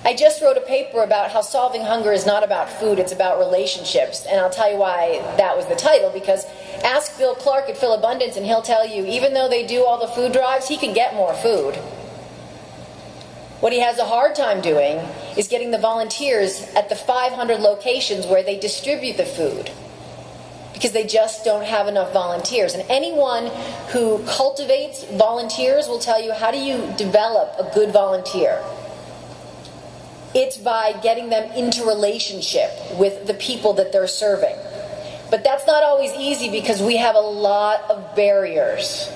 I just wrote a paper about how solving hunger is not about food, it's about relationships. And I'll tell you why that was the title, because ask Bill Clark at Phil Abundance and he'll tell you, even though they do all the food drives, he can get more food. What he has a hard time doing is getting the volunteers at the 500 locations where they distribute the food, because they just don't have enough volunteers. And anyone who cultivates volunteers will tell you, how do you develop a good volunteer? It's by getting them into relationship with the people that they're serving. But that's not always easy because we have a lot of barriers.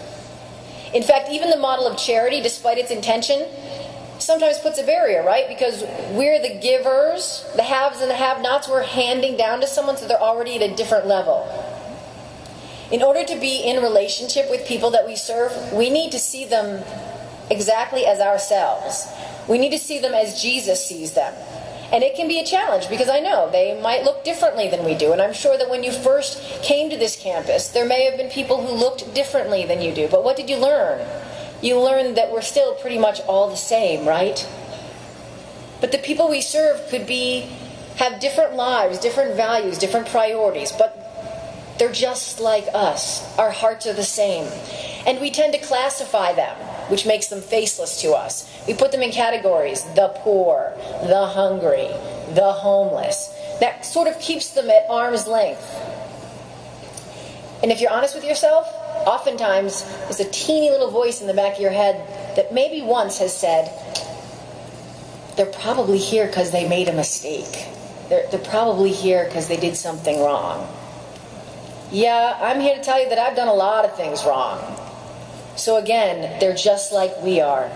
In fact, even the model of charity, despite its intention, sometimes puts a barrier, right? Because we're the givers, the haves and the have-nots, we're handing down to someone, so they're already at a different level. In order to be in relationship with people that we serve, we need to see them exactly as ourselves. We need to see them as Jesus sees them. And it can be a challenge, because I know they might look differently than we do. And I'm sure that when you first came to this campus, there may have been people who looked differently than you do. But what did you learn? You learned that we're still pretty much all the same, right? But the people we serve could have different lives, different values, different priorities, but they're just like us. Our hearts are the same. And we tend to classify them, which makes them faceless to us. We put them in categories: the poor, the hungry, the homeless. That sort of keeps them at arm's length. And if you're honest with yourself, oftentimes there's a teeny little voice in the back of your head that maybe once has said, they're probably here because they made a mistake. They're probably here because they did something wrong. Yeah, I'm here to tell you that I've done a lot of things wrong. So again, they're just like we are.